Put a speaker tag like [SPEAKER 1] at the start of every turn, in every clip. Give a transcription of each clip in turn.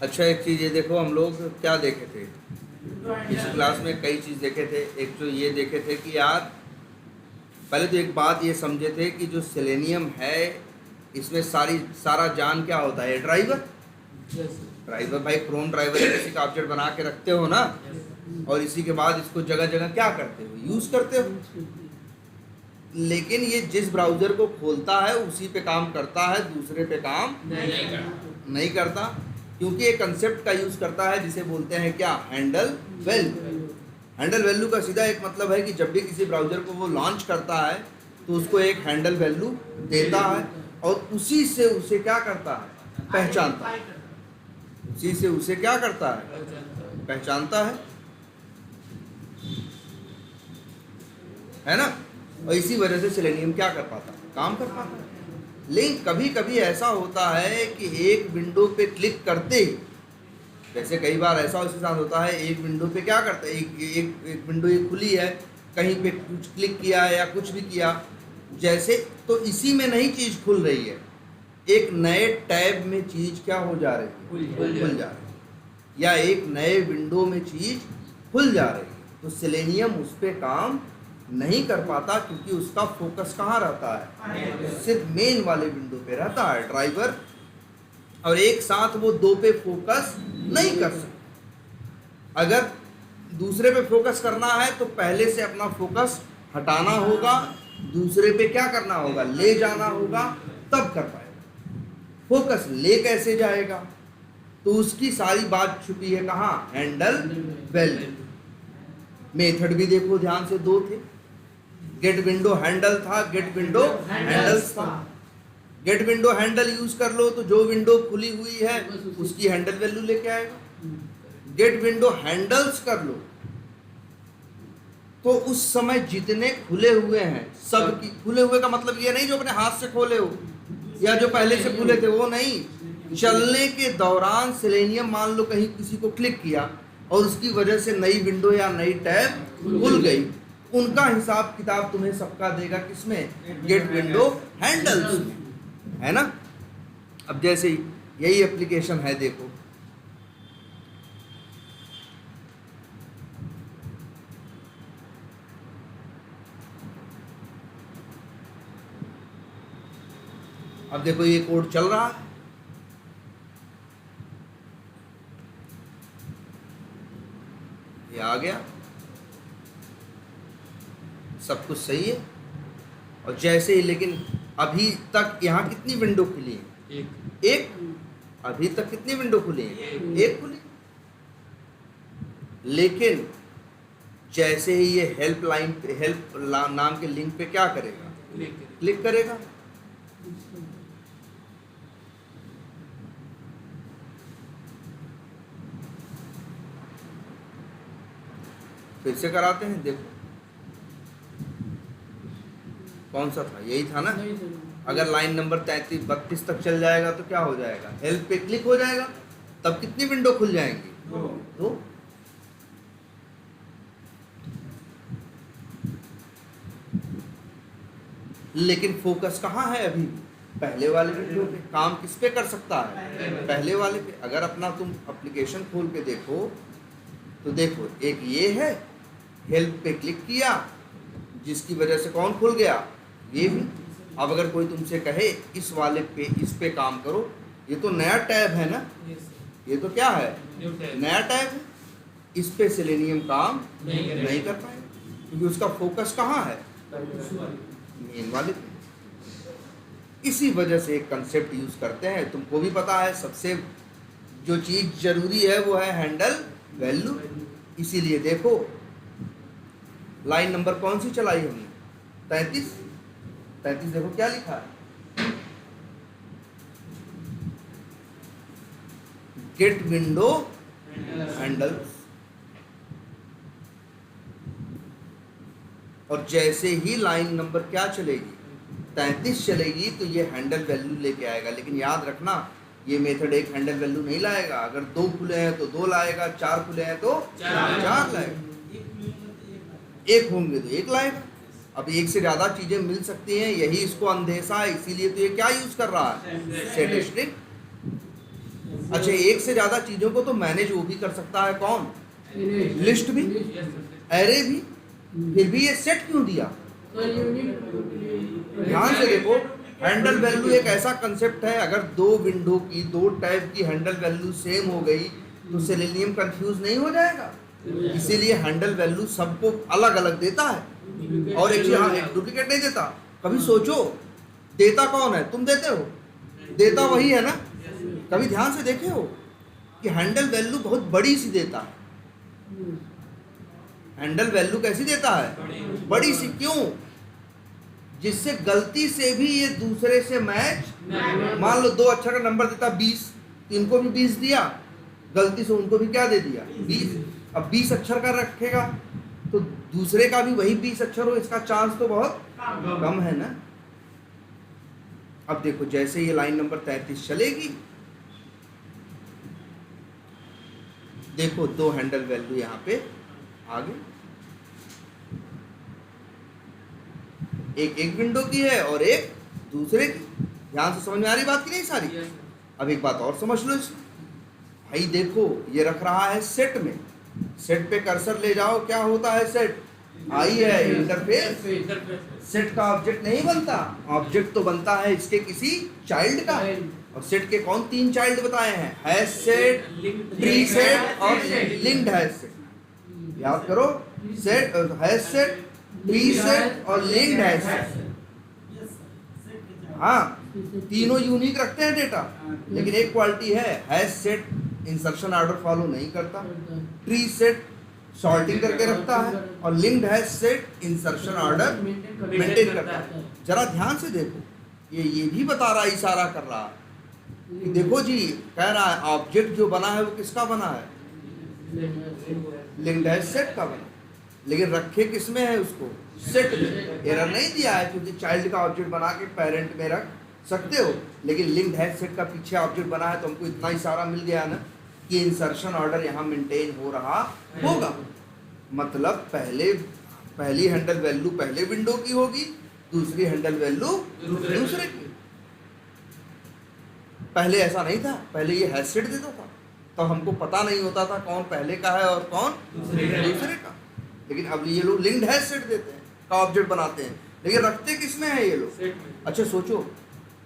[SPEAKER 1] अच्छा, एक चीज़ ये देखो, हम लोग क्या देखे थे इस क्लास में, कई चीज़ देखे थे। एक तो ये देखे थे कि यार पहले तो एक बात ये समझे थे कि जो सेलेनियम है इसमें सारा जान क्या होता है, ड्राइवर। ड्राइवर भाई, क्रोम ड्राइवर किसी का ऑब्जेक्ट बना के रखते हो ना, और इसी के बाद इसको जगह जगह क्या करते हो, यूज़ करते हो। लेकिन ये जिस ब्राउज़र को खोलता है उसी पे काम करता है, दूसरे पे काम नहीं करता, क्योंकि एक कंसेप्ट का यूज़ करता है जिसे बोलते हैं क्या, हैंडल वैल्यू। हैंडल वैल्यू का सीधा एक मतलब है कि जब भी किसी ब्राउज़र को वो लॉन्च करता है तो उसको एक हैंडल वैल्यू देता है, और उसी से उसे क्या करता है, पहचानता है। उसी से उसे क्या करता है, पहचानता है ना। और इसी वजह से सेलेनियम क्या कर पाता है, काम कर पाता है। लेकिन कभी कभी ऐसा होता है कि एक विंडो पे क्लिक करते ही, जैसे कई बार ऐसा उसके साथ होता है, एक विंडो पे क्या करते हैं, एक विंडो ये खुली है, कहीं पे कुछ क्लिक किया या कुछ भी किया जैसे, तो इसी में नई चीज़ खुल रही है, एक नए टैब में चीज़ क्या हो जा रही है, खुल जा रही है, या एक नए विंडो में चीज़ खुल जा रही है। तो सेलेनियम उस पर काम नहीं कर पाता, क्योंकि उसका फोकस कहाँ रहता है, सिर्फ मेन वाले विंडो पे रहता है, ड्राइवर, और एक साथ वो दो पे फोकस नहीं कर सकता। अगर दूसरे पे फोकस करना है तो पहले से अपना फोकस हटाना होगा, दूसरे पे क्या करना होगा, ले जाना होगा, तब कर पाएगा। फोकस ले कैसे जाएगा, तो उसकी सारी बात छुपी है कहाँ, हैंडल वैल्यू। मेथड भी देखो ध्यान से, दो थे, गेट विंडो हैंडल था, गेट विंडो हैंडल्स था। गेट विंडो हैंडल यूज कर लो तो जो विंडो खुली हुई है उसकी हैंडल वैल्यू लेके आएगा। गेट विंडो हैंडल्स कर लो तो उस समय जितने खुले हुए हैं सब की, खुले हुए का मतलब ये नहीं जो अपने हाथ से खोले हो या जो पहले से खुले थे वो नहीं, चलने के दौरान सेलेनियम मान लो कहीं किसी को क्लिक किया और उसकी वजह से नई विंडो या नई टैब खुल गई, उनका हिसाब किताब तुम्हें सबका देगा किसमें, गेट विंडो हैंडल्स, है ना। अब जैसे यही एप्लीकेशन है, देखो अब देखो ये कोड चल रहा है, ये आ गया, सब कुछ सही है। और जैसे ही, लेकिन अभी तक यहाँ कितनी विंडो खुली है, एक। अभी तक कितनी विंडो खुली है, एक खुली। लेकिन जैसे ही ये हेल्प लाइन पे, हेल्प नाम के लिंक पे क्या करेगा, क्लिक करेगा, फिर से कराते हैं, देखो कौन सा था, यही था ना। अगर लाइन नंबर 33-32 तक चल जाएगा तो क्या हो जाएगा, हेल्प पे क्लिक हो जाएगा, तब कितनी विंडो खुल जाएंगी, दो। लेकिन फोकस कहाँ है अभी, पहले वाले विंडो पे। काम किस पे कर सकता है, पहले वाले पे। अगर अपना तुम एप्लीकेशन खोल के देखो तो देखो, एक ये है, हेल्प पे क्लिक किया जिसकी वजह से कौन खुल गया, ये भी। अब अगर कोई तुमसे कहे इस वाले पे, इस पे काम करो, ये तो नया टैब है ना, ये तो क्या है, नया टैब है, इस पे सेलेनियम काम नहीं कर पाएगा, क्योंकि उसका फोकस कहाँ है, मेन वाले पे। इसी वजह से एक कंसेप्ट यूज करते हैं, तुमको भी पता है, सबसे जो चीज जरूरी है वो है हैंडल वैल्यू। इसीलिए देखो लाइन नंबर कौन सी चलाई हमने, 33 देखो क्या लिखा है, गेट विंडो हैंडल्स। और जैसे ही लाइन नंबर क्या चलेगी, 33 चलेगी, तो ये हैंडल वैल्यू लेके आएगा। लेकिन याद रखना, ये मेथड एक हैंडल वैल्यू नहीं लाएगा। अगर 2 खुले हैं तो 2 लाएगा, 4 खुले हैं तो 4 लाएगा, एक होंगे तो 1 लाएगा। अब एक से ज़्यादा चीज़ें मिल सकती हैं, यही इसको अंधेसा है, इसीलिए तो ये क्या यूज़ कर रहा है, स्टैटिस्टिक अच्छा, एक से ज्यादा चीजों को तो मैनेज वो भी कर सकता है, कौन? लिस्ट भी, एरे भी, फिर भी ये सेट क्यों दिया? ध्यान से देखो, हैंडल वैल्यू एक ऐसा कंसेप्ट है, अगर दो विंडो की, दो टाइप की हैंडल वैल्यू सेम हो गई तो सेलेनियम कंफ्यूज नहीं हो जाएगा। इसीलिए हैंडल वैल्यू सबको अलग अलग देता है, और एक एक डुप्लीकेट नहीं देता। कभी सोचो, देता कौन है? तुम देते हो, देता वही है ना। कभी ध्यान से देखे हो कि हैंडल वैल्यू बहुत बड़ी सी देता है? हैंडल वैल्यू कैसी देता है? बड़ी सी। क्यों? जिससे गलती से भी ये दूसरे से मैच, मान लो 2 अक्षर का नंबर देता 20, इनको भी 20 दिया, गलती से उनको भी क्या दे दिया? 20। अब 20 अक्षर का रखेगा तो दूसरे का भी वही 20 अक्षर हो, इसका चांस तो बहुत कम है ना। अब देखो, जैसे ये लाइन नंबर 33 चलेगी, देखो 2 हैंडल वैल्यू यहाँ पे आ गई, एक विंडो की है और एक दूसरे की। ध्यान से समझ में आ रही बात की नहीं सारी? अब एक बात और समझ लो इसमें, भाई देखो ये रख रहा है सेट में, सेट पे कर्सर ले जाओ, क्या होता है? सेट आई है, इंटरफेस। सेट का ऑब्जेक्ट नहीं बनता, ऑब्जेक्ट तो बनता है इसके किसी चाइल्ड का। और सेट के कौन 3 चाइल्ड बताए हैं? हैश सेट, प्री सेट और लिंक्ड हैश सेट। याद करो, set, hash set, pre set और लिंक्ड हैश सेट। हाँ, तीनों यूनिक रखते हैं डेटा, लेकिन एक क्वालिटी है, hash set insertion order follow नहीं करता, ट्री सेट सॉर्टिंग करके रखता है, और linked hash set insertion order maintain करता है। जरा ध्यान से देखो, ये भी बता रहा है, इशारा कर रहा है कि देखो जी, कह रहा है ऑब्जेक्ट जो बना है वो किसका बना है? लिंक्ड हैश सेट का बना, लेकिन रखे किस में है? उसको सेट में। एरर नहीं दिया है, क्योंकि चाइल्ड का ऑब्जेक्ट बना के पेरेंट में रख सकते हो, लेकिन लिंक्ड हैश सेट का पीछे ऑब्जेक्ट बना है, तो हमको इतना इशारा मिल गया ना कि इंसर्शन ऑर्डर यहाँ मेंटेन हो रहा होगा। मतलब पहली हैंडल वैल्यू पहले विंडो की होगी, दूसरी हैंडल वैल्यू दूसरे की। पहले ऐसा नहीं था, पहले ये हैश सेट देता था, तो हमको पता नहीं होता था कौन पहले का है और कौन दूसरे का। लेकिन अब ये लोग लिंक्ड हैश सेट देते हैं, का ऑब्जेक्ट बनाते हैं, लेकिन रखते किस में है ये लोग? अच्छा सोचो,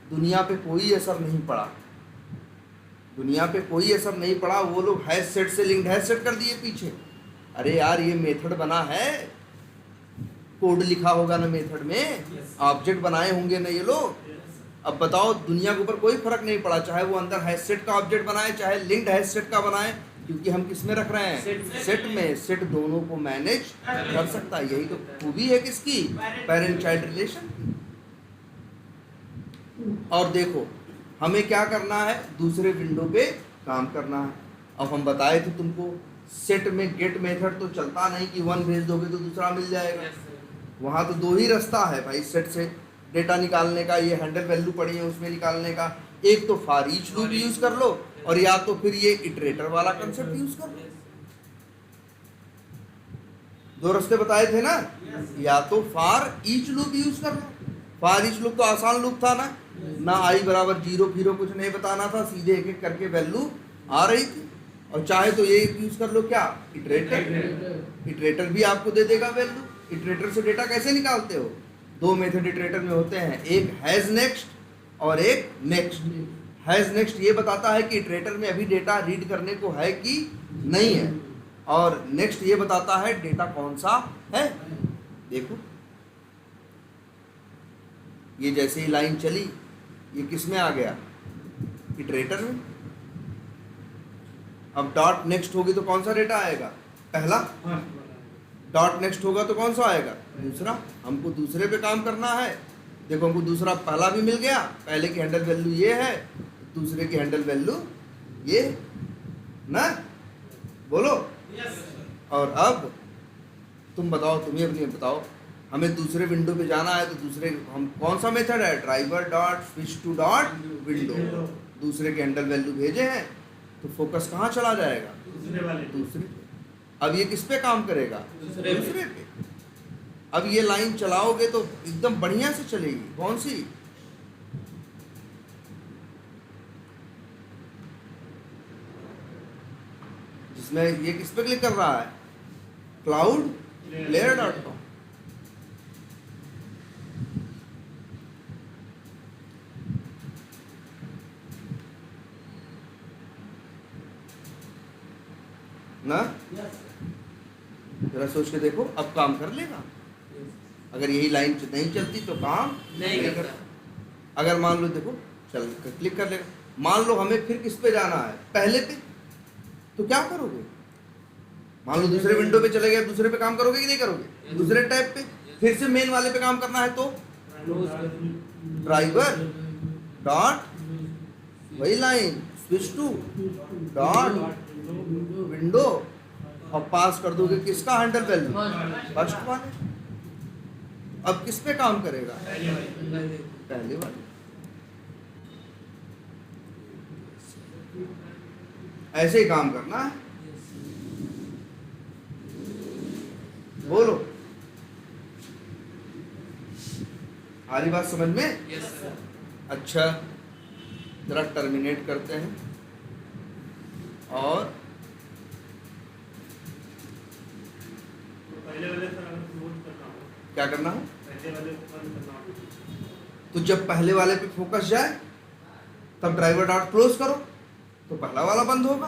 [SPEAKER 1] दुनिया पे कोई असर नहीं पड़ा, दुनिया पे कोई असर नहीं पड़ा, वो लोग हैश सेट से लिंक्ड हैश सेट कर दिए पीछे। अरे यार, ये मेथड बना है, कोड लिखा होगा ना मेथड में, ऑब्जेक्ट बनाए होंगे ना ये लोग। अब बताओ, दुनिया के ऊपर कोई फर्क नहीं पड़ा, चाहे वो अंदर हैश सेट का ऑब्जेक्ट बनाए, चाहे लिंक्ड हैश सेट का बनाए, क्योंकि हम किस में रख रहे हैं? सेट में। सेट दोनों को मैनेज कर सकता है, यही तो खूबी है किसकी? पेरेंट चाइल्ड रिलेशन की। और देखो, हमें क्या करना है? दूसरे विंडो पे काम करना है। अब हम बताए थे तुमको, सेट में गेट मेथड तो चलता नहीं कि 1 भेज दोगे तो दूसरा मिल जाएगा। वहाँ तो 2 ही रास्ता है भाई सेट से डेटा निकालने का, ये हैंडल वैल्यू पड़ी है उसमें निकालने का। एक तो फॉर ईच लूप यूज कर लो, और या तो फिर ये इटरेटर वाला कंसेप्ट यूज कर लो। 2 रास्ते बताए थे ना, या तो फॉर ईच लूप यूज कर लो। फॉर ईच लूप तो आसान लूप था ना आई बराबर 0 फिर कुछ नहीं बताना था, सीधे एक एक करके वैल्यू आ रही थी। और चाहे तो ये यूज कर लो, क्या? इटरेटर। इटरेटर भी आपको दे देगा वैल्यू। इटरेटर से डेटा कैसे निकालते हो? 2 मेथड इटरेटर में होते हैं, एक हैज नेक्स्ट और एक नेक्स्ट। हैज नेक्स्ट ये बताता है कि इटरेटर में अभी डेटा रीड करने को है कि नहीं है, और नेक्स्ट ये बताता है डेटा कौन सा है। देखो, ये जैसे ही लाइन चली, ये किस में आ गया? इटरेटर में। अब डॉट नेक्स्ट होगी तो कौन सा डेटा आएगा? पहला। डॉट नेक्स्ट होगा तो कौन सा आएगा? दूसरा। हमको दूसरे पे काम करना है। देखो, हमको दूसरा पहला भी मिल गया, पहले की हैंडल वैल्यू ये है, दूसरे की हैंडल वैल्यू ये ना। बोलो। और अब तुम बताओ, तुम्हें अपनी बताओ, हमें दूसरे विंडो पे जाना है तो दूसरे हम कौन सा मेथड है? Driver dot switch to dot window. दूसरे के हैंडल वैल्यू भेजे हैं तो फोकस कहाँ चला जाएगा? दूसरे पे। अब ये किस पे काम करेगा? दूसरे पे। अब ये लाइन चलाओगे तो एकदम बढ़िया से चलेगी। कौन सी? इसमें ये किस पे क्लिक कर रहा है? cloudflare.com। ना जरा सोच के देखो, अब काम कर लेगा? अगर यही लाइन नहीं चलती तो काम नहीं करता। अगर मान लो देखो चल क्लिक कर लेगा, मान लो हमें फिर किस पे जाना है? पहले पे, तो क्या करोगे? मान लो दूसरे विंडो पे चले गए, दूसरे पे काम करोगे कि नहीं करोगे? दूसरे टैब पे, फिर से मेन वाले पे काम करना है तो ड्राइवर डॉट वही line switch to dot window और पास कर दोगे किसका हैंडल वैल्यू? फर्स्ट वाले। अब किस पे काम करेगा? पहले वाले। ऐसे ही काम करना है। बोलो, आ रही बात समझ में? अच्छा, जरा टर्मिनेट करते हैं और क्या करना है? तो जब पहले वाले पे फोकस जाए तब ड्राइवर डॉट क्लोज करो तो पहला वाला बंद होगा,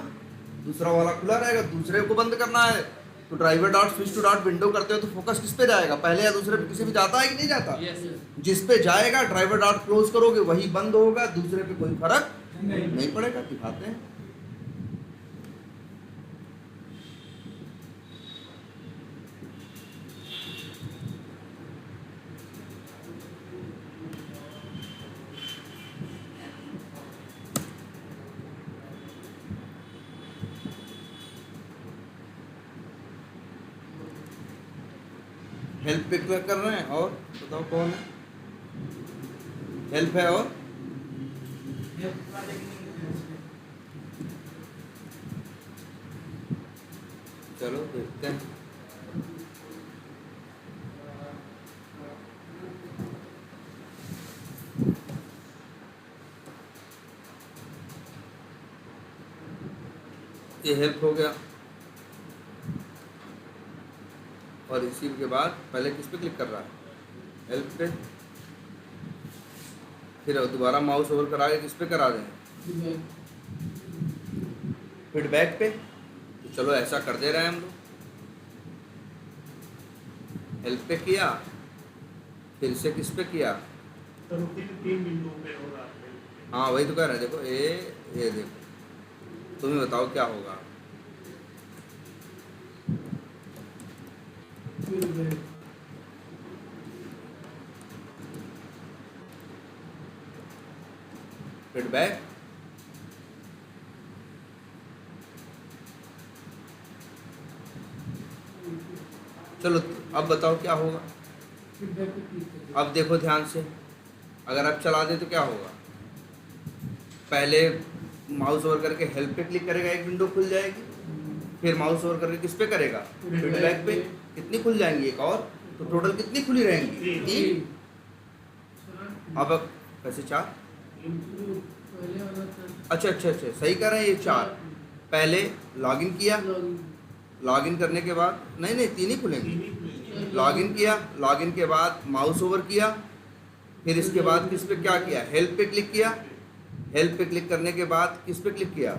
[SPEAKER 1] दूसरा वाला खुला रहेगा। दूसरे को बंद करना है तो driver dot switch to dot window करते हो तो फोकस किस पे जाएगा? पहले या दूसरे पे? किसी पे जाता है कि नहीं जाता? जिस पे जाएगा ड्राइवर डॉट क्लोज करोगे वही बंद होगा, दूसरे पे कोई फर्क नहीं पड़ेगा। दिखाते हैं। हेल्प पे क्लिक कर रहे हैं और बताओ कौन है? हेल्प है और चलो देखते हैं। ये हेल्प हो गया और इसी के बाद पहले किस पे क्लिक कर रहा है? हेल्प पे। फिर दोबारा माउस ओवर करा के किस पे करा दें? फीडबैक पे। तो चलो ऐसा कर दे रहे हैं हम लोग। हेल्प पे किया, फिर से किस पे किया? हाँ वही तो कह रहे हैं। देखो ये देखो, तुम्हें बताओ क्या होगा? फीडबैक। चलो अब बताओ क्या होगा? अब देखो ध्यान से, अगर आप चला दे तो क्या होगा? पहले माउस ओवर करके हेल्प पे क्लिक करेगा, एक विंडो खुल जाएगी। फिर माउस ओवर करके किस पे करेगा? फीडबैक पे। कितनी खुल जाएंगी? एक और। तो टोटल कितनी खुली रहेंगी? 3। अब कैसे 4? अच्छा सही कर रहे हैं। ये 4 पहले लॉगिन किया, लॉगिन करने के बाद नहीं 3 ही खुलेंगे। लॉगिन किया, लॉगिन के बाद माउस ओवर किया, फिर इसके बाद किस पे क्या किया? हेल्प पे क्लिक किया। हेल्प पे क्लिक करने के बाद किस पे क्लिक किया?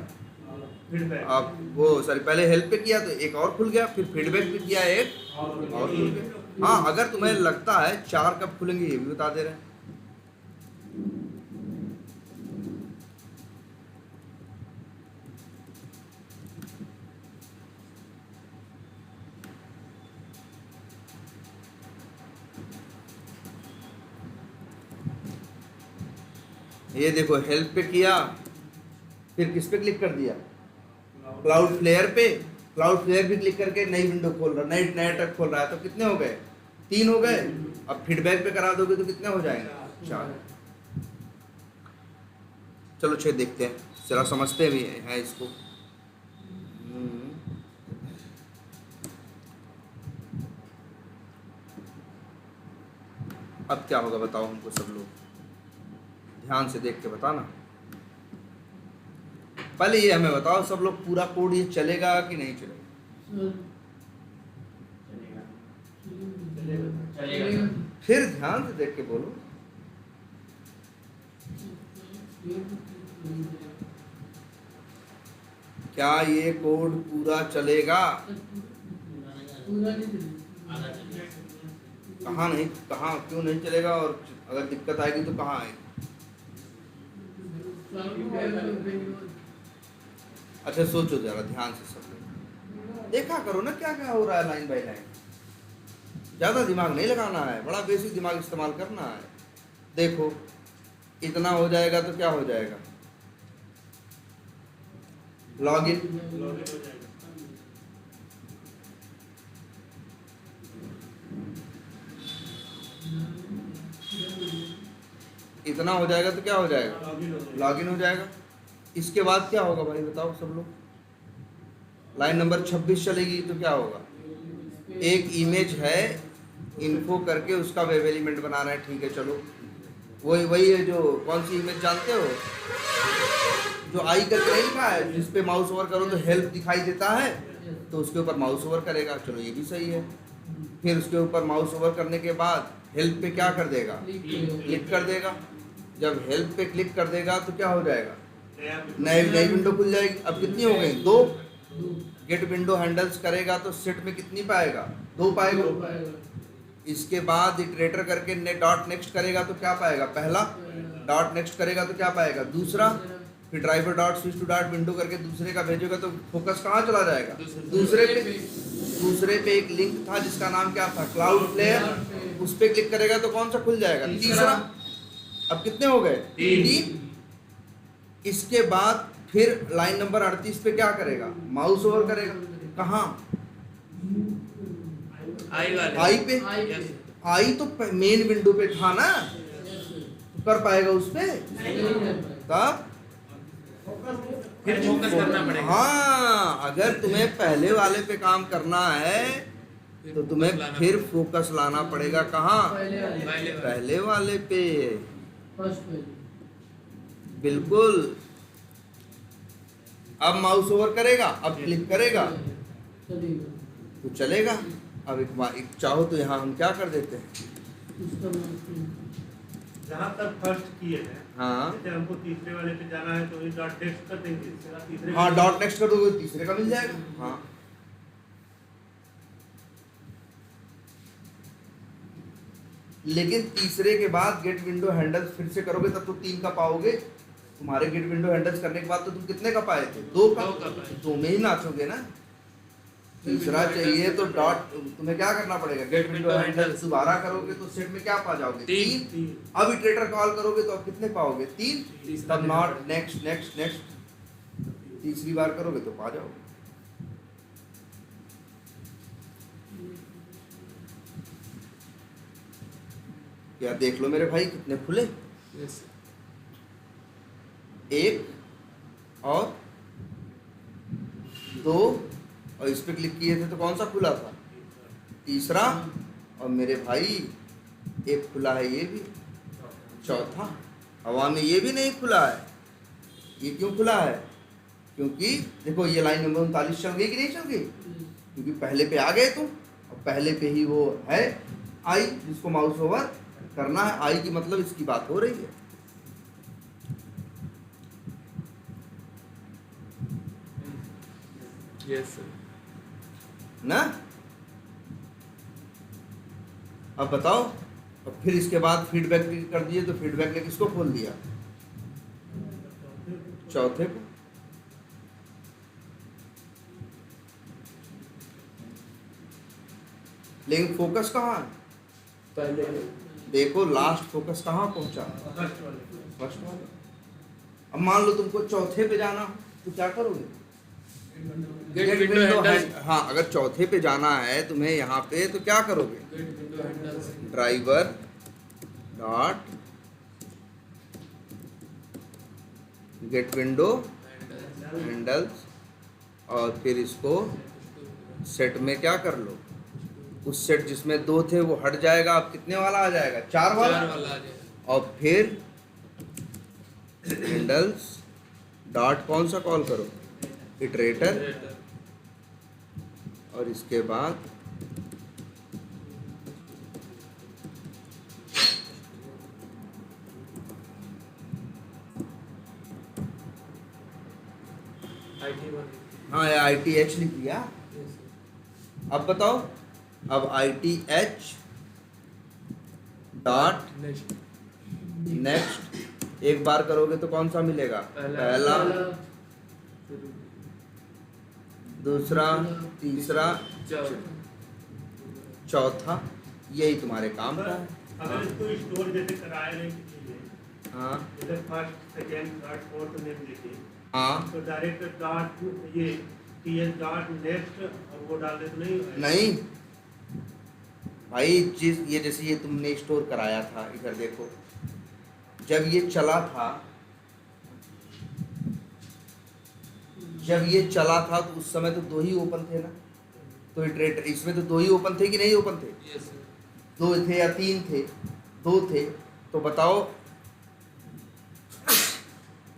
[SPEAKER 1] आप वो सॉरी पहले हेल्प पे किया तो एक और खुल गया, फिर फीडबैक पे किया एक और खुल गया। हाँ, अगर तुम्हें लगता है 4 कब खुलेंगे ये भी बता दे रहे हैं। ये देखो हेल्प पे किया, फिर किस पे क्लिक कर दिया? क्लाउडफ्लेयर पे। क्लाउडफ्लेयर भी क्लिक करके नई विंडो खोल रहा, नया टैब खोल रहा है। तो कितने हो गए? 3 हो गए। अब फीडबैक पे करा दोगे तो कितने हो जाएंगे? 4। चलो 6 देखते हैं, जरा समझते भी हैं इसको। अब क्या होगा बताओ हमको सब लोग, ध्यान से देख के बताना। पहले ये हमें बताओ सब लोग, पूरा कोड ये चलेगा कि नहीं चलेगा?
[SPEAKER 2] चलेगा।
[SPEAKER 1] फिर ध्यान से देख के बोलो। क्या ये कोड पूरा चलेगा? कहाँ नहीं, कहाँ क्यों नहीं चलेगा? और अगर दिक्कत आएगी तो कहाँ आएगी? अच्छा सोचो जरा ध्यान से, सब लोग देखा करो ना क्या क्या हो रहा है लाइन बाय लाइन। ज़्यादा दिमाग नहीं लगाना है, बड़ा बेसिक दिमाग इस्तेमाल करना है। देखो इतना हो जाएगा तो क्या हो जाएगा? लॉगिन। इतना हो जाएगा तो क्या हो जाएगा? लॉगिन हो जाएगा। इसके बाद क्या होगा भाई बताओ सब लोग? लाइन नंबर 26 चलेगी तो क्या होगा? एक इमेज है, इन्फो करके उसका वेब एलिमेंट बना रहे हैं, ठीक है चलो। वही है जो, कौन सी इमेज जानते हो? जो आई करके नहीं लिखा है, जिस पे माउस ओवर करो तो हेल्प दिखाई देता है, तो उसके ऊपर माउस ओवर करेगा, चलो ये भी सही है। फिर उसके ऊपर माउस ओवर करने के बाद हेल्प पे क्या कर देगा? क्लिक कर देगा। जब हेल्प पे क्लिक कर देगा तो क्या हो जाएगा? नई विंडो खुल जाएगी। अब कितनी हो गई? 2। गेट विंडो हैंडल्स करेगा तो सेट में कितनी पाएगा? 2 पाएगा। इसके बाद इटरेटर करके डॉट नेक्स्ट करेगा तो क्या पाएगा? पहला। डॉट नेक्स्ट करेगा तो क्या पाएगा? दूसरा। फिर driver dot switch to dot window करके दूसरे का भेजेगा तो फोकस कहाँ चला जाएगा? दूसरे पे। दूसरे पे एक लिंक था जिसका नाम क्या था? Cloudflare. उस पे क्लिक करेगा तो कौन सा खुल जाएगा? तीसरा। अब कितने हो गए? 3। इसके बाद फिर लाइन नंबर 38 पे क्या करेगा? माउस ओवर करेगा। कहाँ? आई पे। आई तो मेन विंडो पे था ना, तो कर पाएगा उस पे? तब
[SPEAKER 2] फिर फोकस करना पड़ेगा।
[SPEAKER 1] हाँ, अगर तुम्हें पहले वाले पे काम करना है तो तुम्हें फिर फोकस लाना पड़ेगा। कहाँ? पहले वाले पे। बिल्कुल। अब माउस ओवर करेगा, अब क्लिक करेगा तो चलेगा। अब एक चाहो तो यहाँ हम क्या कर देते हैं,
[SPEAKER 3] जहाँ तक फर्स्ट किए हैं,
[SPEAKER 1] हाँ
[SPEAKER 3] जैसे हमको तीसरे वाले पे जाना है तो डॉट नेक्स्ट कर देंगे, तीसरे
[SPEAKER 1] हाँ डॉट नेक्स्ट कर दोगे तीसरे का मिल जाएगा। हाँ लेकिन तीसरे के बाद गेट विंडो हैंडल्स फिर से करोगे तब तो 3 का पाओगे। तुम्हारे गेट विंडो हैंडल्स करने के बाद तो तुम कितने का पाए थे? 2 का। तो में ही नाचोगे ना। तीसरा चाहिए तो डॉट, तुम्हें क्या करना पड़ेगा? गेट विंडो हैंडल्स दोबारा करोगे तो सेट में क्या पा जाओगे? 3। अब इटरेटर कॉल करोगे तो अब कितने पाओगे? 3। तब नॉट नेक्स्ट नेक्स्ट नेक्स्ट तीसरी बार करोगे तो पा जाओगे। या देख लो मेरे भाई कितने खुले। एक और 2 और इस पे क्लिक किए थे तो कौन सा खुला था? तीसरा। और मेरे भाई एक खुला है ये भी, चौथा हवा में ये भी नहीं खुला है। ये क्यों खुला है? क्योंकि देखो ये लाइन नंबर 39 चल गई कि नहीं चल गई? क्योंकि पहले पे आ गए तुम, और पहले पे ही वो है आई जिसको माउस ओवर करना है। आई की मतलब इसकी बात हो रही है।
[SPEAKER 2] Yes sir.
[SPEAKER 1] ना? अब बताओ। अब फिर इसके बाद फीडबैक कर दिए तो फीडबैक ने किसको खोल दिया? चौथे को। लेकिन फोकस कहाँ है?
[SPEAKER 2] पहले
[SPEAKER 1] देखो लास्ट फोकस कहाँ पहुंचा? फर्स्ट वाले। अब मान लो तुमको चौथे पे जाना तो क्या करोगे?
[SPEAKER 2] Get window handles.
[SPEAKER 1] हाँ अगर चौथे पे जाना है तुम्हें यहाँ पे तो क्या करोगे?
[SPEAKER 2] Get window handles.
[SPEAKER 1] Driver dot get window handles और फिर इसको सेट में क्या कर लो? उस सेट जिसमें 2 थे वो हट जाएगा। अब कितने वाला आ जाएगा? 4 वाला।
[SPEAKER 2] आ जाएगा।
[SPEAKER 1] और फिर हैंडल्स डॉट कौन सा कॉल करो, इटरेटर, और इसके बाद
[SPEAKER 2] IT1
[SPEAKER 1] हाँ या आई टी एच लिख दिया।
[SPEAKER 2] yes sir
[SPEAKER 1] अब बताओ, अब I T H dot
[SPEAKER 2] next
[SPEAKER 1] next एक बार करोगे तो कौन सा मिलेगा, पहला,
[SPEAKER 2] फिर
[SPEAKER 1] दूसरा, तीसरा,
[SPEAKER 2] चौथा
[SPEAKER 1] चौथा, यही तुम्हारे काम का है।
[SPEAKER 3] अगर इसको स्टोर जैसे कराए नहीं किसी ने,
[SPEAKER 1] हाँ
[SPEAKER 3] जैसे first second third fourth name लिखे,
[SPEAKER 1] हाँ
[SPEAKER 3] तो डायरेक्ट डॉट ये टीएस डॉट नेक्स्ट और वो डाल दे तो नहीं होगा?
[SPEAKER 1] नहीं भाई, जिस ये जैसे ये तुमने स्टोर कराया था, इधर देखो, जब ये चला था, जब ये चला था तो उस समय तो दो ही ओपन थे ना, तो इटरेटर इसमें तो दो ही ओपन थे कि नहीं ओपन थे,
[SPEAKER 2] yes sir
[SPEAKER 1] दो थे या तीन थे, दो थे, तो बताओ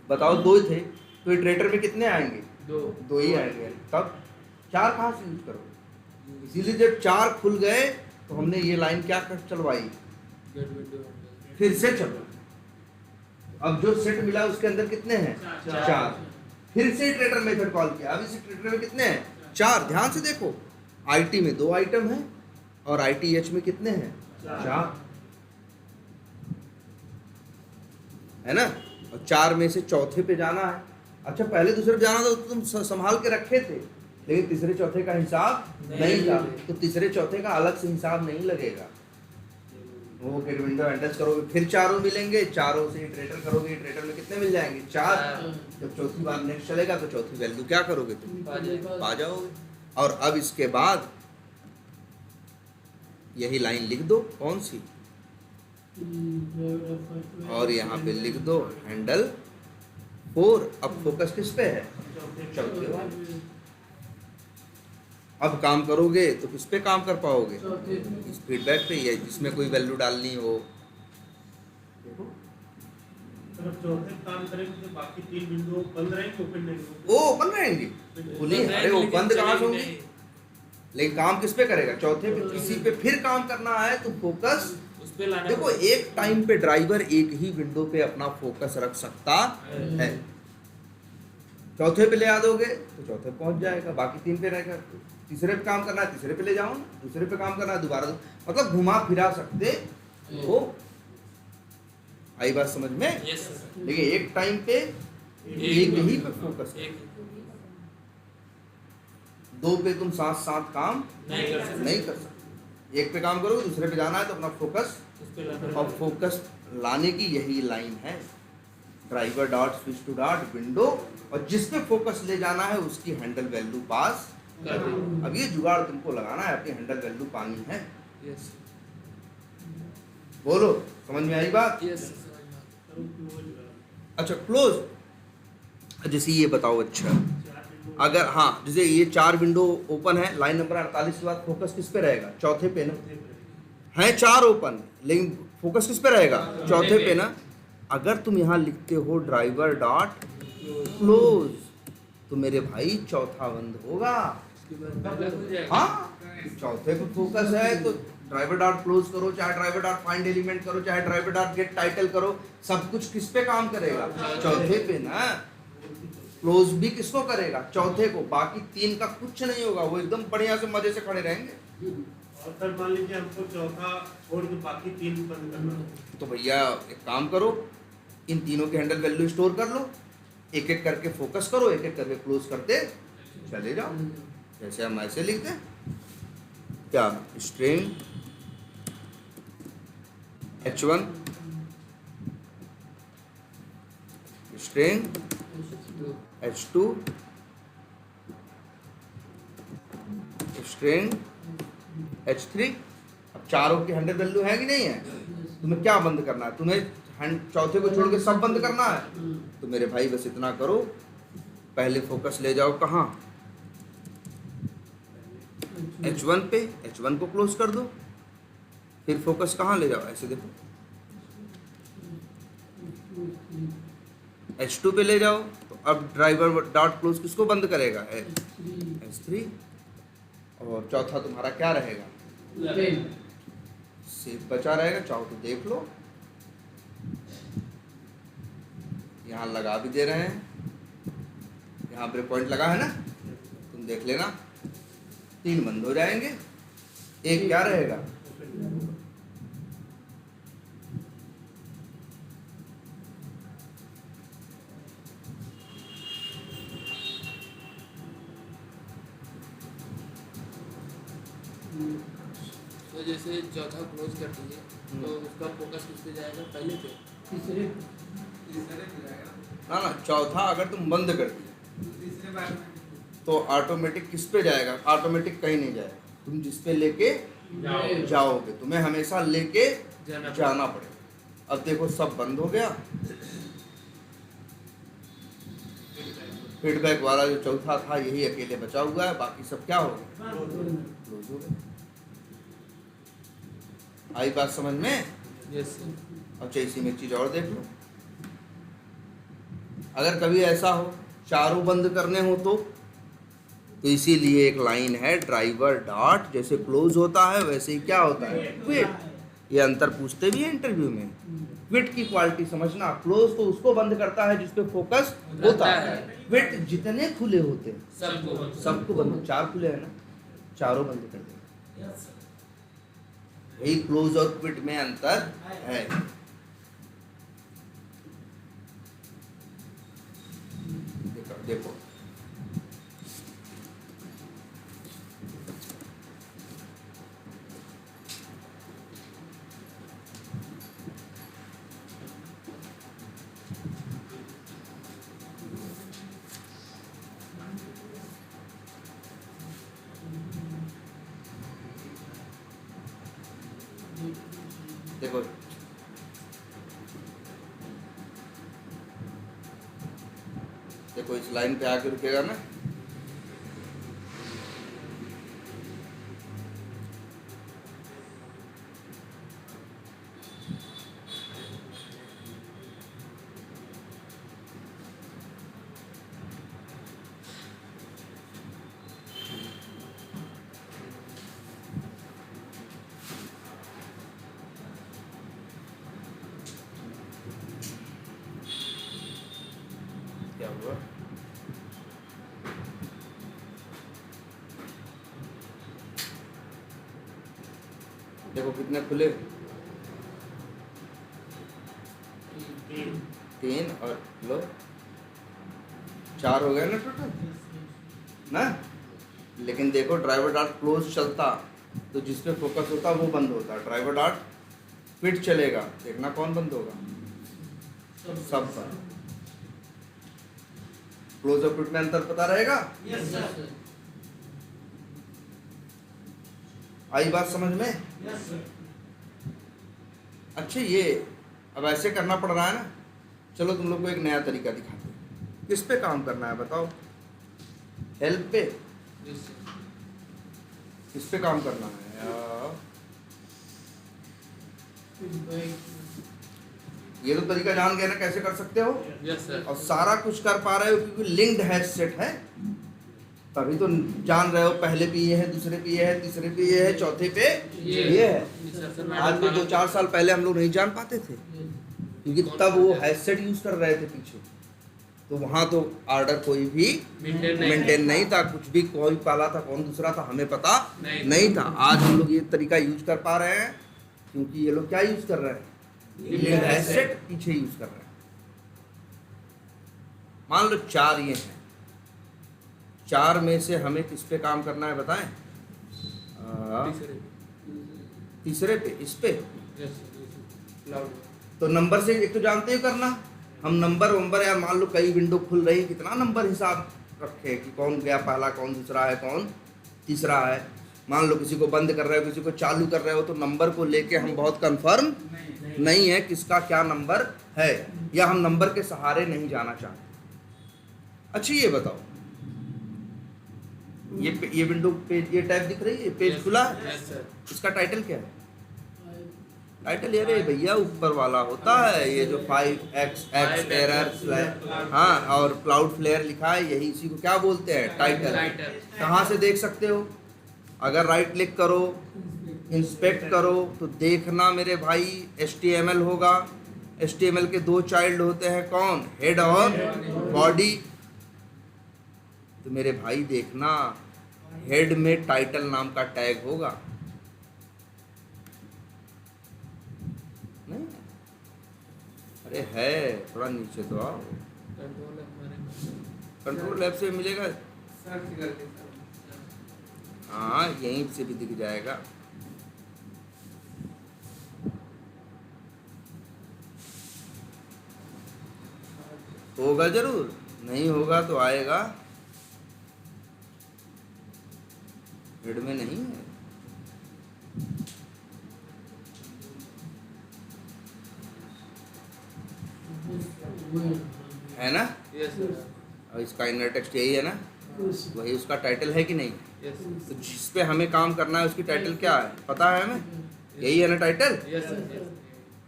[SPEAKER 1] बताओ दो थे, तो इटरेटर में कितने आएंगे,
[SPEAKER 2] दो
[SPEAKER 1] दो ही आएंगे, तब चार कहाँ से यूज करोगे। इसीलिए जब चार खुल गए तो हमने ये लाइन क्या कर चलवाई,
[SPEAKER 2] गेट विंडो हैंडल
[SPEAKER 1] फिर से चलो। अब जो सेट मिला उसके अंदर कितने हैं, चार, फिर से इटरेटर मेथड कॉल किया, अब इस इटरेटर में कितने हैं, चार। ध्यान से देखो, आईटी में दो आइटम है और आईटीएच में कितने हैं, चार, है ना, और चार में से चौथे पे जाना है। अच्छा पहले दूसरे पे जाना था तो तुम संभाल के रखे थे, लेकिन तीसरे चौथे का हिसाब नहीं था, तो तीसरे चौथे का अलग से हिसाब नहीं लगेगा। वो गेट विंडो एंटर करोगे, फिर चारों मिलेंगे, चारों से इटरेटर करोगे, इटरेटर में कितने मिल जाएंगे, चार। जब चौथी बार नेक्स्ट चलेगा तो चौथी वैल्यू क्या करोगे तुम, पा जाओगे। और अब इसके बाद यही लाइन लिख दो, कौन सी, और यहाँ पे लिख दो हैंडल 4। अब फोकस किस पे है, चौथे वाले। अब काम करोगे तो किस पे काम कर पाओगे, इस फीडबैक पे, या जिसमें कोई वैल्यू डालनी हो।
[SPEAKER 3] अगर चौथे काम करेंगे तो बाकी तीन विंडो बंद रहेंगे, ओपन नहीं होंगे?
[SPEAKER 1] वो ओपन रहेंगे, खुली, अरे वो बंद कहाँ से होंगी, लेकिन काम किस पे करेगा, चौथे पे। किसी पे फिर काम करना है तो फोकस
[SPEAKER 2] उस पे लाना
[SPEAKER 1] देखो, एक टाइम पे ड्राइवर एक ही विंडो पे अपना फोकस रख सकता है। चौथे पे ले आ दोगे तो चौथे पहुंच जाएगा, बाकी तीन पे रहेगा। तीसरे पे काम करना है, तीसरे पे ले जाओ ना, दूसरे पे काम करना है दोबारा, मतलब घुमा फिरा सकते हो। आई बात समझ में,
[SPEAKER 2] yes sir
[SPEAKER 1] लेकिन एक टाइम पे एक ही पे फोकस है।
[SPEAKER 2] एक
[SPEAKER 1] दो पे तुम साथ साथ काम
[SPEAKER 2] नहीं कर सकते
[SPEAKER 1] नहीं कर सकते। एक पे काम करोगे, दूसरे पे जाना है तो अपना फोकस,
[SPEAKER 2] उस पे लाना
[SPEAKER 1] और फोकस लाने की यही लाइन है, driver dot switch to dot window, और जिस पे फोकस ले जाना है उसकी हैंडल वैल्यू पास
[SPEAKER 2] कर दो
[SPEAKER 1] अब ये जुगाड़ तुमको लगाना है, अपनी हैंडल वैल्यू पानी है।
[SPEAKER 2] yes
[SPEAKER 1] बोलो, समझ में आई बात।
[SPEAKER 2] yes
[SPEAKER 1] अच्छा क्लोज, जैसे ये बताओ, अच्छा अगर हाँ, जैसे ये चार विंडो ओपन है, लाइन नंबर 48 के बाद फोकस किस पे रहेगा, चौथे पे ना, है चार ओपन, लेकिन फोकस किस पे रहेगा, चौथे पे ना। अगर तुम यहाँ लिखते हो ड्राइवर डॉट क्लोज, तो मेरे भाई चौथा बंद होगा।
[SPEAKER 2] उसके बाद पहला हो जाएगा
[SPEAKER 1] हाँ, चौथे पे फोकस है तो ड्राइवर डॉट क्लोज करो, चाहे ड्राइवर डॉट फाइंड एलिमेंट करो, चाहे ड्राइवर डॉट गेट टाइटल करो, सब कुछ किस पे काम करेगा, चौथे पे ना। क्लोज भी किसको करेगा, चौथे को, बाकी तीन का कुछ नहीं होगा, वो एकदम बढ़िया से मजे से खड़े रहेंगे।
[SPEAKER 3] और सर मान लीजिए हमको चौथा छोड़ के बाकी तीन बंद करना है,
[SPEAKER 1] तो भैया एक काम करो, इन तीनों के हैंडल वैल्यू स्टोर कर लो, एक एक करके फोकस करो, एक एक करके क्लोज करते चले जाओ। जैसे हम ऐसे लिखते हैं, क्या, string h1, string h2, string h3। अब चारों की हैंडल वैल्यू है कि नहीं है, तुम्हें क्या बंद करना है, तुम्हें चौथे को छोड़ के सब बंद करना है। तो मेरे भाई बस इतना करो, पहले फोकस ले जाओ कहाँ, h1 पे, h1 को क्लोज कर दो, फिर फोकस कहाँ ले जाओ, ऐसे देखो, h2 पे ले जाओ, तो अब ड्राइवर डॉट क्लोज किसको बंद करेगा? S3। और चौथा तुम्हारा क्या रहेगा? सेफ बचा रहेगा। चाहो तो देख लो, यहाँ लगा भी दे रहे हैं, यहाँ ब्रेक पॉइंट लगा है ना, तुम देख लेना। 3 बंद हो जाएंगे, एक क्या रहेगा?
[SPEAKER 2] तो जैसे चौथा क्लोज कर दीजिए तो उसका फोकस किस पे जाएगा? पहले पे? तीसरे पे जाएगा
[SPEAKER 1] ना, चौथा अगर तुम बंद कर दिए
[SPEAKER 2] तीसरे बार में
[SPEAKER 1] तो ऑटोमेटिक किस पे जाएगा? ऑटोमेटिक कहीं नहीं जाएगा, तुम जिस पे लेके जाओगे, तुम्हें हमेशा लेके जाना पड़ेगा। अब देखो सब बंद हो गया, फीडबैक वाला जो चौथा था यही अकेले बचा हुआ है, बाकी सब क्या हो गया? क्लोज हो गए। आई बात समझ में?
[SPEAKER 2] Yes sir.
[SPEAKER 1] अब इसी में एक चीज और देख लो, अगर कभी ऐसा हो चारों बंद करने हो तो इसीलिए एक लाइन है, ड्राइवर डॉट जैसे क्लोज होता है वैसे ही क्या होता है? क्विट। ये अंतर पूछते भी है इंटरव्यू में। क्विट की क्वालिटी समझना, क्लोज तो उसको बंद करता है जिस पे फोकस होता है, क्विट जितने खुले होते हैं सबको बंद। 4 खुले हैं ना, चारों बंद कर देंगे। यही क्लोज और क्विट में अंतर है। देखो देखो देखो इस लाइन पे आके रुकेगा ना, क्या हुआ? देखो कितने खुले? 3 और लो 4 हो गए ना टोटल ना। लेकिन देखो ड्राइवर डॉट क्लोज चलता तो जिस पे फोकस होता वो बंद होता, ड्राइवर डॉट क्विट चलेगा, देखना कौन बंद होगा? सब बंद। क्लोज और क्विट में अंतर पता रहेगा?
[SPEAKER 2] Yes sir.
[SPEAKER 1] आई बात समझ में? अच्छा, ये अब ऐसे करना पड़ रहा है ना, चलो तुम लोग को एक नया तरीका दिखाते हैं। किस पे काम करना है बताओ? हेल्प पे?
[SPEAKER 2] Yes sir.
[SPEAKER 1] किस पे काम करना है? ये तो तरीका जान गए ना कैसे कर सकते हो,
[SPEAKER 2] यस सर।
[SPEAKER 1] और सारा कुछ कर पा रहे हो क्योंकि लिंक्ड हैश सेट है, तभी तो जान रहे हो। पहले पे ये है, दूसरे पे ये है, तीसरे पे ये है, चौथे पे ये है। आज भी 2-4 साल पहले हम लोग नहीं जान पाते थे क्योंकि तब वो हैश सेट यूज कर रहे थे पीछे, तो वहाँ तो ऑर्डर कोई भी मेंटेन नहीं था, कुछ भी कोई पहला था कौन दूसरा था हमें पता नहीं था। आज हम लोग ये तरीका यूज कर पा रहे हैं क्योंकि ये लोग क्या यूज कर रहे हैं? लिंक्ड हैश सेट पीछे यूज कर रहे हैं। मान लो 4 ये हैं, 4 में से हमें किस पे काम करना है बताएं? तीसरे पे, इस पे। तो नंबर से एक तो जानते ही करना, हम नंबर यार मान लो कई विंडो खुल रही, कितना नंबर हिसाब रखे कि कौन गया पहला, कौन दूसरा है, कौन तीसरा है। मान लो किसी को बंद कर रहे हो, किसी को चालू कर रहे हो, तो नंबर को लेके हम बहुत कंफर्म नहीं है किसका क्या नंबर है, या हम नंबर के सहारे नहीं जाना चाहते। अच्छा ये बताओ, ये विंडो पेज, ये टैब दिख रही है, पेज खुला है, इसका टाइटल क्या है? टाइटल यार ये भैया ऊपर वाला होता है, ये जो 5xx एरर, हाँ, और क्लाउड फ्लेयर लिखा है, यही इसी को क्या बोलते हैं, टाइटल। कहाँ से देख सकते हो? अगर राइट क्लिक करो, इंस्पेक्ट करो, तो देखना मेरे भाई HTML होगा। HTML के दो चाइल्ड होते हैं, कौन? हेड और बॉडी। तो मेरे भाई देखना, हेड में टाइटल नाम का टैग होगा, नहीं? अरे है, थोड़ा नीचे तो आओ, कंट्रोल F से मिलेगा, हाँ यहीं से भी दिख जाएगा। होगा जरूर, नहीं होगा तो आएगा, हेड में नहीं है। है ना? और इसका इनर टेक्स्ट यही है ना, वही उसका टाइटल है कि नहीं? तो जिस पे हमें काम करना है उसकी टाइटल क्या है, पता है हमें? यही है ना टाइटल।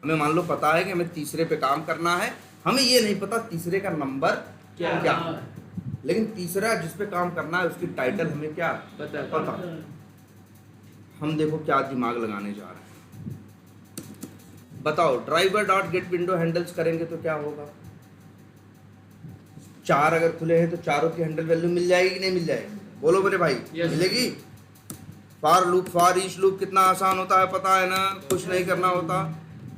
[SPEAKER 1] हमें मान लो पता है कि हमें तीसरे पे काम करना है, हमें ये नहीं पता तीसरे का नंबर क्या है, लेकिन तीसरा जिस पे काम करना है उसकी टाइटल हमें क्या पता। हम देखो क्या दिमाग लगाने जा रहे हैं, बताओ। Driver dot get window handles करेंगे तो क्या होगा? 4 अगर खुले हैं तो चारों की हैंडल वैल्यू मिल जाएगी कि नहीं मिल जाएगी? बोलो मेरे भाई, मिलेगी। For loop, for each loop कितना आसान होता है पता है ना, कुछ नहीं करना होता।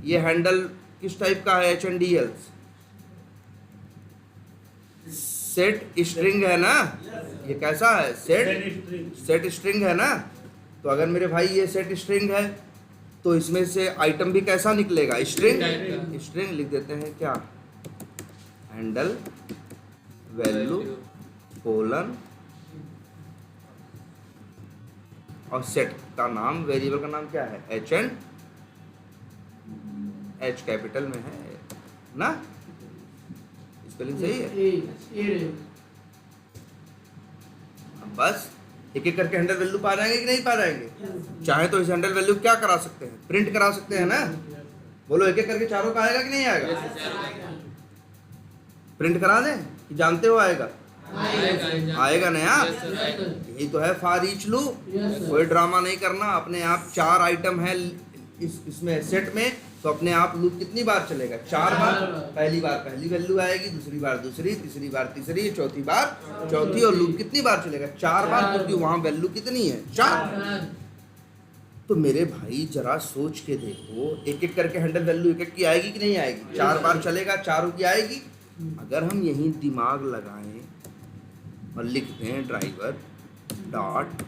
[SPEAKER 1] ये हैंडल किस टाइप का है? HNDLs, सेट स्ट्रिंग है ना, ये कैसा है? सेट स्ट्रिंग है ना। तो अगर मेरे भाई ये सेट स्ट्रिंग है तो इसमें से आइटम भी कैसा निकलेगा? स्ट्रिंग। स्ट्रिंग लिख देते हैं क्या, हैंडल वैल्यू कोलन और सेट का नाम, वेरिएबल का नाम क्या है? H कैपिटल में है ना, स्पेलिंग सही है। अब बस एक एक करके हैंडल वैल्यू पा जाएंगे कि नहीं पा जाएंगे? चाहे तो इस हैंडल वैल्यू क्या करा सकते हैं, प्रिंट करा सकते हैं ना। बोलो एक एक करके चारों का आएगा कि नहीं आएगा? प्रिंट करा दें कि जानते हो आएगा? आएगा ना यार। यही तो है फॉर ईच लूप, कोई ड्रामा नहीं करना। अपने आप 4 आइटम है इसमें सेट में, तो अपने आप लूप कितनी बार चलेगा? 4 बार। पहली बार पहली वैल्यू आएगी, दूसरी बार दूसरी, तीसरी बार तीसरी, चौथी बार चौथी, और लूप कितनी बार चलेगा? 4 बार, क्योंकि वहां वैल्यू कितनी है? 4। तो मेरे भाई जरा सोच के देखो, एक एक करके हैंडल वैल्यू एक एक की आएगी कि नहीं आएगी? 4 बार चलेगा, चारों की आएगी। अगर हम यही दिमाग लगाएं और लिख दें driver dot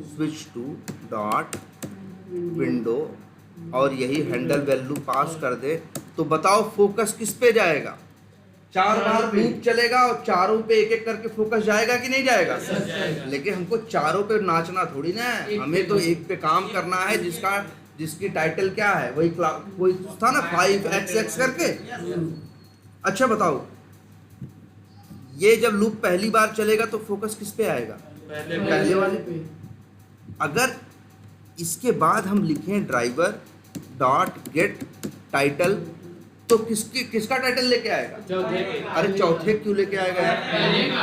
[SPEAKER 1] switch to dot window और यही हैंडल वैल्यू पास कर दे, तो बताओ फोकस किस पे जाएगा? 4 बार लूप चलेगा और चारों पे एक एक करके फोकस जाएगा कि नहीं जाएगा? लेकिन हमको चारों पे नाचना थोड़ी ना है, हमें तो एक पे काम करना है जिसकी टाइटल क्या है? वही कोई था ना 5xx करके। अच्छा बताओ, ये जब लूप पहली बार चलेगा तो फोकस किस पे आएगा? पहले वाले पे। अगर इसके बाद हम लिखें ड्राइवर डॉट गेट टाइटल, तो किसका टाइटल लेके आएगा? अरे चौथे क्यों लेके आएगा यार?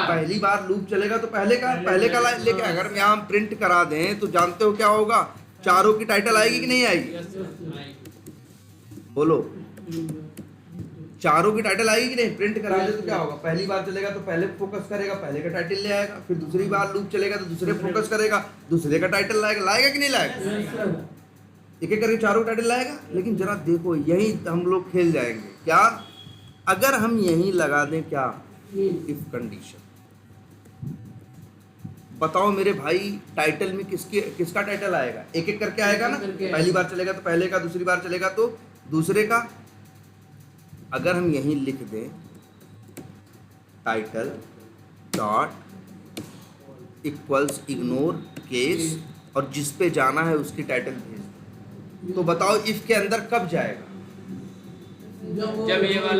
[SPEAKER 1] पहली बार लूप चलेगा तो पहले का लेके आएगा। अगर यहाँ हम प्रिंट करा दें तो जानते हो क्या होगा? चारों की टाइटल आएगी कि नहीं आएगी? बोलो, चारों की टाइटल आएगी कि नहीं? प्रिंट करा दे तो क्या होगा? पहली बार चलेगा तो पहले फोकस करेगा, पहले का टाइटल ले आएगा। फिर दूसरी बार लूप चलेगा तो दूसरे फोकस करेगा, दूसरे का टाइटल लाएगा कि नहीं लाएगा? एक एक करके चारों का टाइटल लाएगा। लेकिन जरा देखो, यही हम लोग खेल जाएंगे क्या? अगर हम यही लगा दें क्या, इफ कंडीशन, बताओ मेरे भाई टाइटल में किसका टाइटल आएगा? एक एक करके आएगा ना। पहली बार चलेगा तो पहले का, दूसरी बार चलेगा तो दूसरे का। अगर हम यहीं लिख दें title dot equals ignore case और जिस पे जाना है उसकी टाइटल भेज दें, तो बताओ इफ के अंदर कब जाएगा?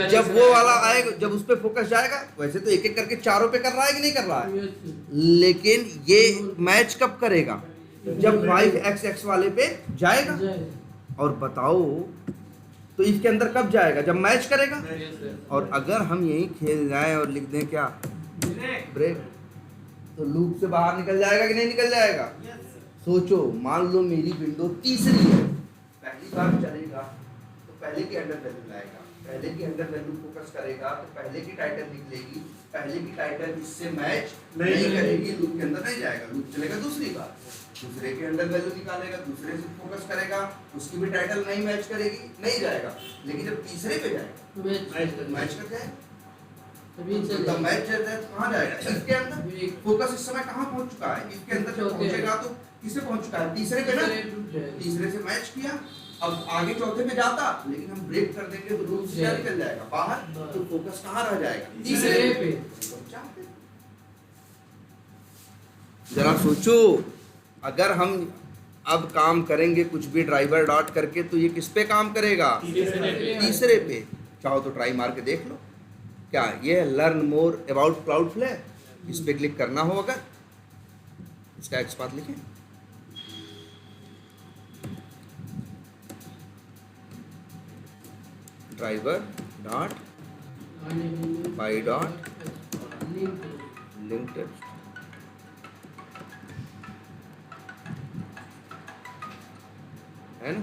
[SPEAKER 1] जब वो वाला आएगा, जब उस पे फोकस जाएगा। वैसे तो एक एक करके चारों पे कर रहा है कि नहीं कर रहा है? लेकिन ये मैच कब करेगा? जब 5xx वाले पे जाएगा। और बताओ तो इसके अंदर कब जाएगा? जब मैच करेगा।
[SPEAKER 2] Yes sir.
[SPEAKER 1] और अगर हम यही खेल जाएं और लिख दें क्या, ब्रेक, तो लूप से बाहर निकल जाएगा कि नहीं निकल जाएगा? सोचो, मान लो मेरी विंडो तीसरी है, पहली बार चलेगा तो पहले की अंडर वैल्यू लाएगा, पहले की अंडर वैल्यू फोकस करेगा तो पहले की टाइटल निकलेगी, पहले की टाइटल इससे मैच नहीं करेगी, लूप के अंदर नहीं जाएगा, लूप चलेगा दूसरी बार, दूसरे के अंडर वैल्यू निकालेगा, दूसरे से फोकस करेगा, उसकी भी टाइटल नहीं मैच करेगी, नहीं जाएगा, लेकिन जब तीसरे पे जाएगा मैच कर जाएगा, तब मैच चल जाए तो कहाँ जाएगा? इसके अंदर फोकस इस समय कहाँ पहुंच चुका है? इसके अंदर जब पहुंचेगा तो किसे पहुंच चुका है? तीसरे पे ना, तीसरे से मैच किया, अब आगे चौथे पे जाता, लेकिन हम ब्रेक कर देंगे तो लूप से क्या निकल जाएगा? बाहर, तो फोकस कहाँ रह जाएगा? तीसरे पे। जरा सोचो, अगर हम अब काम करेंगे कुछ भी ड्राइवर डॉट करके तो ये किस पे काम करेगा? तीसरे पे। चाहो तो ट्राई मार के देख लो। क्या ये लर्न मोर अबाउट क्लाउडफ्लेयर, इस पे क्लिक करना हो, अगर इसका एक्सपाथ लिखें, driver dot by dot link text, है ना?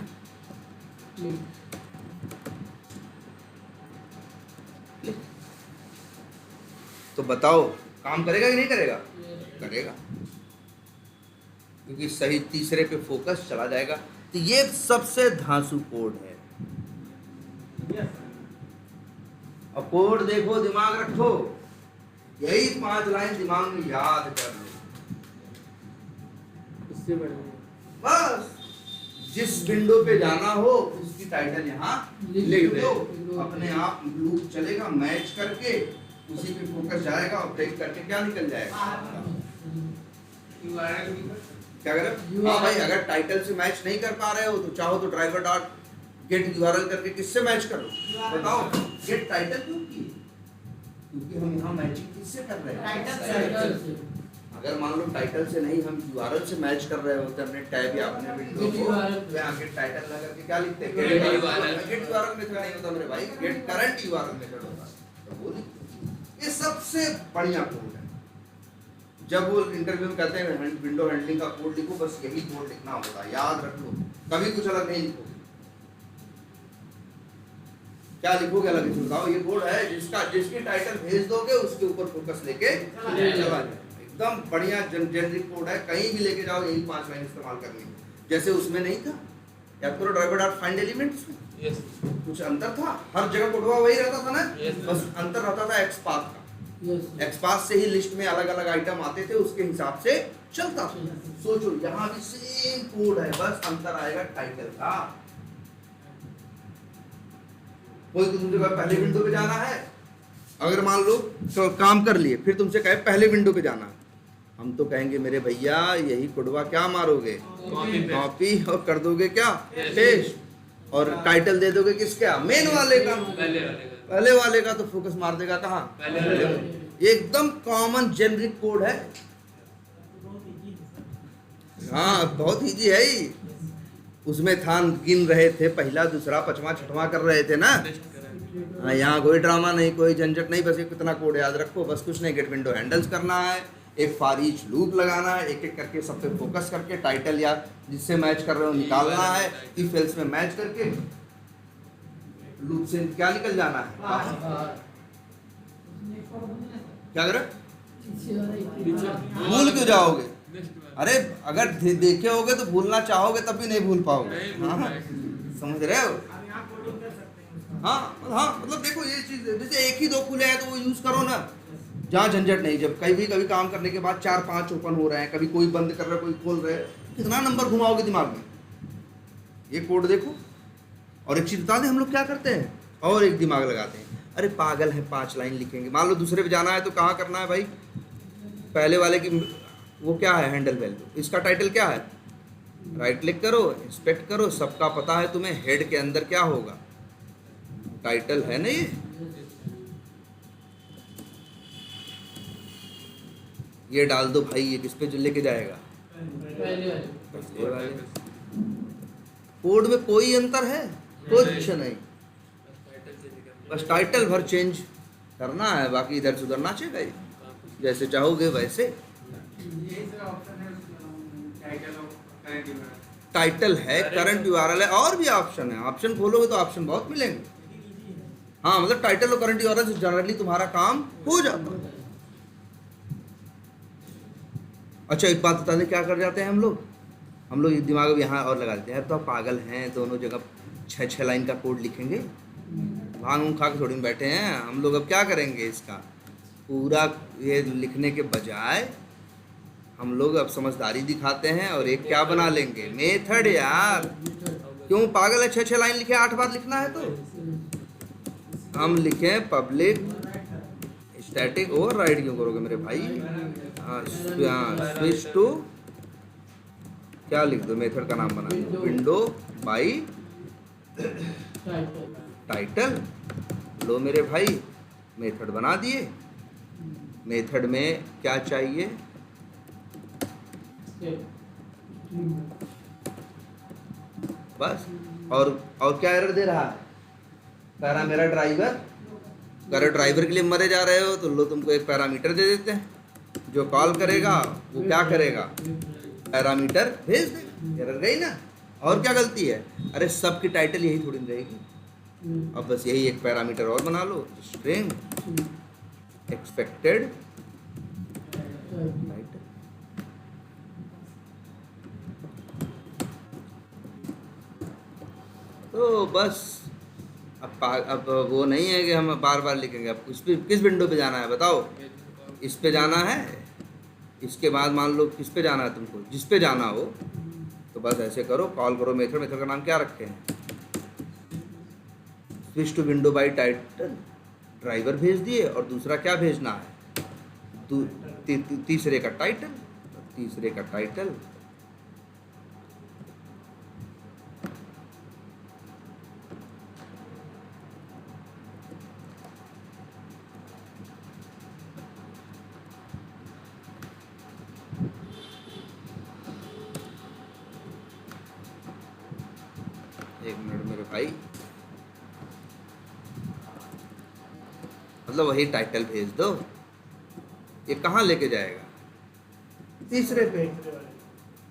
[SPEAKER 1] तो बताओ काम करेगा कि नहीं करेगा? करेगा, क्योंकि सही तीसरे पे फोकस चला जाएगा। तो ये सबसे धांसू कोड है। अब कोड देखो, दिमाग रखो, यही 5 लाइन दिमाग में याद कर लो,
[SPEAKER 2] इससे बढ़िया
[SPEAKER 1] बस। जिस विंडो पे जाना हो उसकी टाइटल यहाँ लिख दो, अपने आप लूप चलेगा, मैच करके उसी पे फोकस जाएगा और ब्रेक करके क्या निकल जाएगा? क्या करें? हाँ भाई, अगर टाइटल से मैच नहीं कर पा रहे हो तो चाहो तो ड्राइवर डॉट गेट यूआरएल करके किससे मैच करो? बताओ, गेट टाइटल क्यों की? क्योंकि हम यहाँ मैचिंग किससे कर रहे हैं? टाइटल से। अगर मान लो टाइटल से नहीं, हम यूआरएल से मैच कर रहे होते अपने टैब या अपने विंडो को, तो यहाँ गेट टाइटल लगा के क्या लिखते हैं? गेट यूआरएल मेथड नहीं होता मेरे भाई, गेट करंट यूआरएल मेथड होता है। तो वो ये सबसे बढ़िया कोड है। जब वो इंटरव्यू में कहते हैं विंडो हैंडलिंग का कोड लिखो, बस यही कोड लिखना होता है, याद रख लो, कभी कुछ अलग नहीं लिखोगे। क्या लिखोगे अलग? बताओ, ये कोड है जिसकी टाइटल भेज दोगे उसके ऊपर फोकस लेके चला जाए। एकदम बढ़िया जेनरिक कोड है, कहीं भी लेके जाओ यही 5 लाइन इस्तेमाल करनी है। जैसे उसमें नहीं था याद करो, ड्राइवर डॉट फाइंड एलिमेंट्स में कुछ अंतर था, हर जगह कोडवा वही रहता था ना, बस अंतर रहता था एक्सपाथ का। एक्सपाथ से ही लिस्ट में अलग अलग आइटम आते थे, उसके हिसाब से चलता था। सोचो, यहाँ भी सेम कोड है, बस अंतर आएगा टाइटल का। कोई तो तुमसे पहले विंडो पे जाना है, अगर मान लो तो काम कर लिए, फिर तुमसे कहे पहले विंडो पे जाना, हम तो कहेंगे मेरे भैया यही कोडवा क्या मारोगे? कॉपी और कर दोगे क्या? पेस्ट, और टाइटल दे दोगे किसका? मेन वाले का, पहले वाले का, तो फोकस मार देगा कहाँ? ये एकदम कॉमन जेनरिक कोड है। हाँ, बहुत इजी है ही। उसमें था गिन रहे थे, पहला दूसरा पांचवा छठवां कर रहे थे ना। हाँ, यहाँ कोई ड्रामा नहीं, कोई झंझट नहीं, बस ये कितना कोड याद रखो, बस कुछ नहीं, गेट विंडो हैंडल्स करना है, एक फॉर ईच लूप लगाना है, एक एक करके सब पे फोकस करके टाइटल या जिससे मैच कर रहे हो निकालना है, इफ एल्स में मैच करके लूप से क्या निकल जाना है। क्या करें? भूल क्यों जाओगे? अरे अगर देखे होगे तो भूलना चाहोगे तब भी नहीं भूल पाओगे। हाँ, समझ रहे हो? हाँ हाँ, मतलब देखो ये चीज, जैसे एक ही 2 खुले हैं तो वो यूज करो ना, जहाँ झंझट नहीं। जब कभी काम करने के बाद 4-5 ओपन हो रहे हैं, कभी कोई बंद कर रहा है, कोई खोल रहे हैं, कितना नंबर घुमाओगे दिमाग में? ये कोड देखो। और एक चीज बता दें, हम लोग क्या करते हैं और एक दिमाग लगाते हैं, अरे पागल है 5 लाइन लिखेंगे। मान लो दूसरे पे जाना है तो कहाँ करना है भाई? पहले वाले की वो क्या है? हैंडल वैल्यू, इसका टाइटल क्या है? राइट क्लिक करो, इंस्पेक्ट करो, सबका पता है तुम्हें, हेड के अंदर क्या होगा? टाइटल है ना ये डाल दो भाई, ये किस पे लेके जाएगा? पहले वाले। कोड में कोई अंतर है? कुछ नहीं,
[SPEAKER 2] टाइटल चेंज करना
[SPEAKER 1] बस टाइटल भर चेंज करना है, बाकी इधर से उधर नाचेगा ही, जैसे चाहोगे वैसे।
[SPEAKER 4] यही सर ऑप्शन है टाइटल और करंट यूआरएल।
[SPEAKER 1] टाइटल है, करंट यूआरएल है, और भी ऑप्शन है। ऑप्शन खोलोगे तो ऑप्शन बहुत मिलेंगे। हाँ, मतलब टाइटल और करंट यूआरएल से जनरली तुम्हारा काम हो जाता है। अच्छा, एक बात बताने क्या कर जाते हैं हम लोग ये दिमाग अब यहाँ और लगा देते हैं, तो आप पागल हैं, दोनों जगह 6 लाइन का कोड लिखेंगे, भांग खा के थोड़ी बैठे हैं हम लोग। अब क्या करेंगे, इसका पूरा ये लिखने के बजाय हम लोग अब समझदारी दिखाते हैं और एक क्या बना लेंगे, मेथड। यार क्यों पागल है, 6 लाइन लिखे, 8 बार लिखना है तो हम लिखें पब्लिक स्टैटिक ओवरराइड। क्यों करोगे मेरे भाई? स्विच टू, क्या लिख दो, मेथड का नाम बना दो, विंडो बाई टाइटल। लो मेरे भाई, मेथड बना दिए। मेथड में क्या चाहिए, बस। और क्या एरर दे रहा है, कह रहा मेरा ड्राइवर के लिए मरे जा रहे हो, तो लो तुमको एक पैरामीटर दे देते हैं, जो कॉल करेगा वो क्या करेगा, पैरामीटर भेज देगा। एरर गई ना, और क्या गलती है? अरे सबकी टाइटल यही थोड़ी रहेगी, अब बस यही एक पैरामीटर और बना लो, स्ट्रिंग एक्सपेक्टेड टाइटल। तो बस अब वो नहीं है कि हम बार बार लिखेंगे। अब किस विंडो पे जाना है बताओ? इस पे जाना है, इसके बाद मान लो किस पे जाना है तुमको, जिस पे जाना हो, तो बस ऐसे करो, कॉल करो मेथड का नाम क्या रखे हैं, switch to window by title, driver भेज दिए, और दूसरा क्या भेजना है, तीसरे का टाइटल। एक मिनट मेरे भाई, मतलब वही टाइटल भेज दो। ये कहाँ लेके जाएगा? तीसरे पे,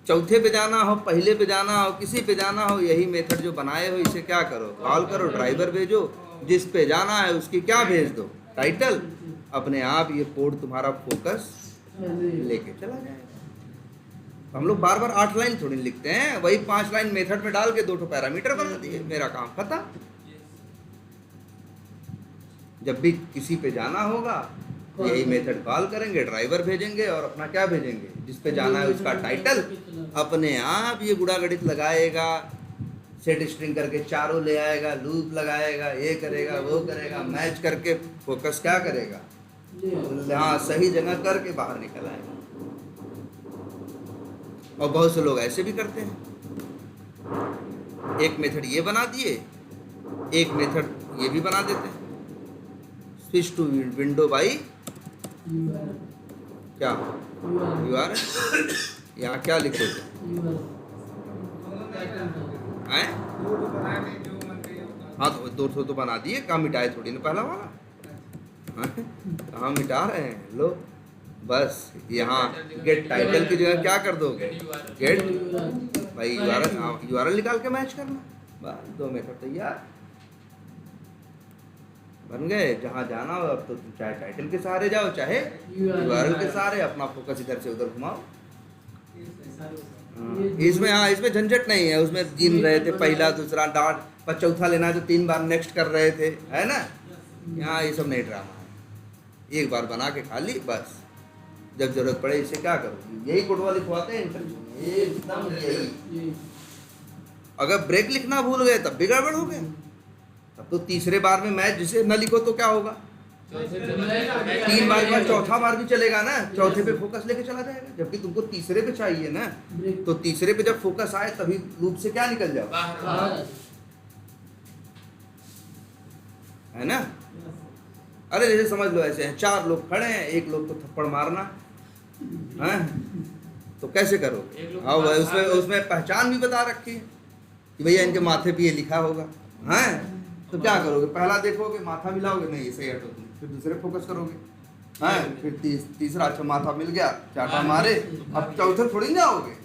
[SPEAKER 1] चौथे पे जाना हो, पहले पे जाना हो, किसी पे जाना हो, यही मेथड जो बनाए हो इसे क्या करो, कॉल करो, ड्राइवर भेजो, जिस पे जाना है उसकी क्या भेज दो, टाइटल। अपने आप ये कोड तुम्हारा फोकस लेके चला जाएगा। हम लोग बार बार 8 लाइन थोड़ी लिखते हैं, वही 5 लाइन मेथड में डाल के 2 पैरामीटर बना दिए, मेरा काम खत्म। जब भी किसी पे जाना होगा यही मेथड कॉल करेंगे, ड्राइवर भेजेंगे और अपना क्या भेजेंगे, जिस पे जाना है उसका टाइटल। अपने आप ये गुड़ा गणित लगाएगा, सेट स्ट्रिंग करके चारों ले आएगा, लूप लगाएगा, ये करेगा वो करेगा, मैच करके फोकस क्या करेगा, हाँ सही जगह करके बाहर निकल आएगा। और बहुत से लोग ऐसे भी करते हैं, एक मेथड ये बना दिए, एक मेथड ये भी बना देते हैं, स्विच टू विंडो बाई क्या यूआरएल। यहाँ क्या लिखोगे हैं? हाँ तो 200 तो बना दिए, कहाँ मिटाए थोड़ी ना पहला वाला, कहाँ मिटा रहे हैं लो। बस यहाँ गेट टाइटल की जगह क्या कर दोगे, गेट भाई यूआरएल निकाल के मैच करना, बस 2 मेथड तैयार बन गए। जहाँ जाना हो अब तो तुम चाहे टाइटल के सहारे जाओ, चाहे यूआरएल के सहारे, अपना फोकस इधर से उधर घुमाओ। इसमें झंझट नहीं है, उसमें गिन रहे थे पहला दूसरा डॉट, पर चौथा लेना है तो 3 बार नेक्स्ट कर रहे थे, है ना। यहाँ ये सब नहीं ड्रामा है, एक बार बना के खा ली बस, जब जरूरत पड़े इसे क्या करो, यही कोडवा लिखवाते हैं इंटरव्यू में, एकदम यही। अगर ब्रेक लिखना भूल गए तब भी गड़बड़ हो गए, तब तो तीसरे बार में मैच जिसे न लिखो तो क्या होगा, 3 बार के बाद चौथा बार भी चलेगा ना, चौथे पे फोकस लेके चला जाएगा, जबकि तुमको तीसरे पे चाहिए ना, तो तीसरे पे जब फोकस आए तभी लूप से क्या निकल जाओ, है ना। अरे जैसे समझ लो ऐसे हैं, 4 लोग खड़े हैं, एक लोग को थप्पड़ मारना है, तो कैसे करोगे? हाँ उसमें पहचान भी बता रखी है, कि भैया इनके माथे पे ये लिखा होगा, हैं तो क्या करोगे? पहला देखोगे, माथा मिलाओगे, नहीं सही हटो तुम, फिर दूसरे फोकस करोगे, हैं फिर तीसरा, अच्छा माथा मिल गया, चाटा मारे, अब चौथे थोड़ी ना आओगे।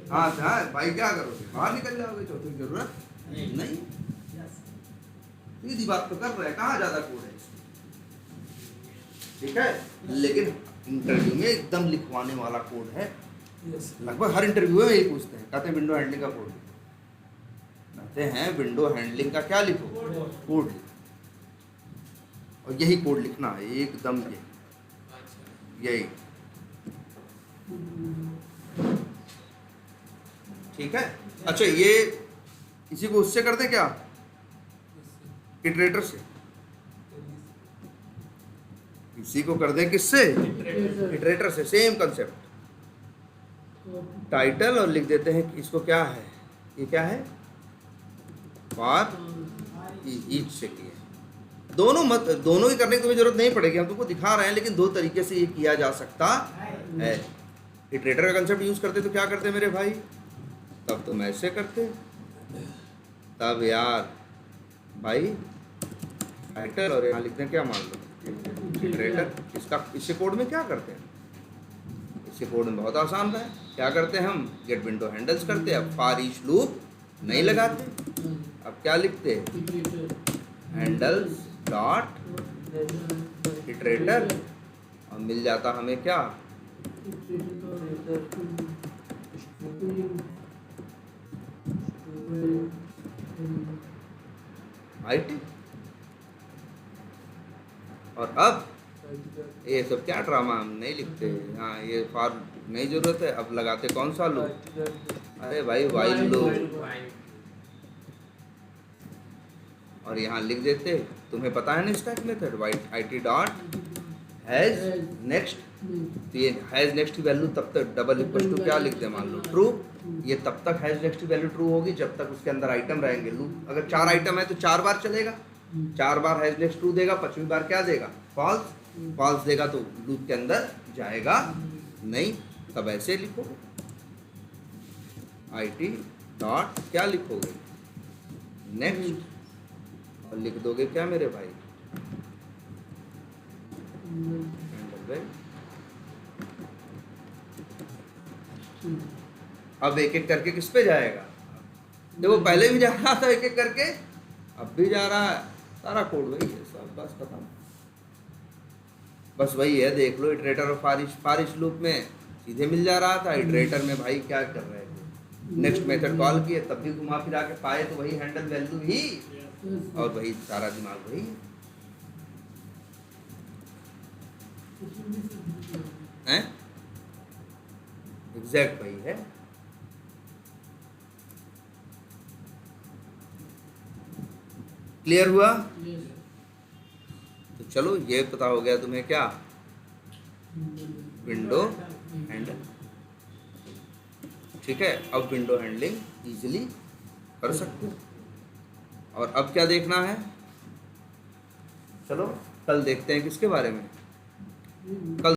[SPEAKER 1] हाँ हाँ भाई, क्या करोगे? बाहर निकल जाओगे, चौथे की जरूरत नहीं। सीधी बात तो कर रहे हैं, कहाँ ज्यादा कोड है, ठीक है। लेकिन इंटरव्यू में एकदम लिखवाने वाला कोड है, लगभग हर इंटरव्यू में यही पूछते हैं, कहते हैं विंडो हैंडलिंग का कोड, कहते हैं विंडो हैंडलिंग का क्या लिखो, कोड लिखो, और यही कोड लिखना है एकदम, यही, ठीक है। अच्छा, ये इसी को उससे करते क्या, इटरेटर से, इसी को कर दें किससे, इटरेटर से, सेम कंसेप्ट। टाइटल और लिख देते हैं कि इसको क्या है, ये क्या है, फॉर ईच से किए। दोनों ही करने की तुम्हें जरूरत नहीं पड़ेगी, हम तुमको दिखा रहे हैं, लेकिन दो तरीके से ये किया जा सकता है। इटरेटर का कंसेप्ट यूज करते तो क्या करते मेरे भाई, तब तुम ऐसे करते, तब यार भाई टाइटल और यहाँ लिखते हैं क्या, मान लो इटरेटर। इससे कोड में क्या करते हैं, इससे कोड में बहुत आसान है, क्या करते हैं हम, गेट विंडो हैंडल्स करते हैं, अब फॉर ईच लूप नहीं लगाते, अब क्या लिखते हैं, हैंडल्स डॉट इटरेटर, और मिल जाता हमें क्या, आईटी। और अब ये सब क्या ड्रामा, हम नहीं लिखते, हाँ ये फॉर नहीं जरूरत है, अब लगाते कौन सा लूप, अरे भाई वाइल लूप, और यहाँ लिख देते, तुम्हें पता है ना stack method, white IT dot has next, तो ये हैज नेक्स्ट की वैल्यू तब तक डबल इक्वल टू क्या लिख दे, मान लो ट्रू, ये तब तक हैज नेक्स्ट की वैल्यू ट्रू होगी जब तक उसके अंदर आइटम रहेंगे। लूप अगर 4 आइटम है तो 4 बार चलेगा, 4 बार हैज नेक्स्ट ट्रू देगा, 5वीं बार क्या देगा, फॉल्स, फॉल्स देगा तो लूप के अंदर जाएगा नहीं, तब ऐसे लिखोगे IT डॉट क्या लिखोगे, नेक्स्ट, और लिख दोगे क्या मेरे भाई, अब एक एक करके किस पे जाएगा, देखो पहले भी जा रहा था एक एक करके, अब भी जा रहा है, सारा कोड वही है सब, बस खत्म, बस वही है, देख लो इटरेटर और फारिश लूप में सीधे मिल जा रहा था, इटरेटर में भाई क्या कर रहे थे, नेक्स्ट मेथड कॉल किए तब भी घुमा फिरा के पाए तो वही हैंडल वैल्यू ही, और वही सारा दिमाग वही है, एग्जैक्ट वही है। क्लियर हुआ? तो चलो ये पता हो गया तुम्हें क्या, विंडो हैंडल, ठीक है। अब विंडो हैंडलिंग इजीली कर सकते हो। और अब क्या देखना है, चलो कल देखते हैं किसके बारे में, कल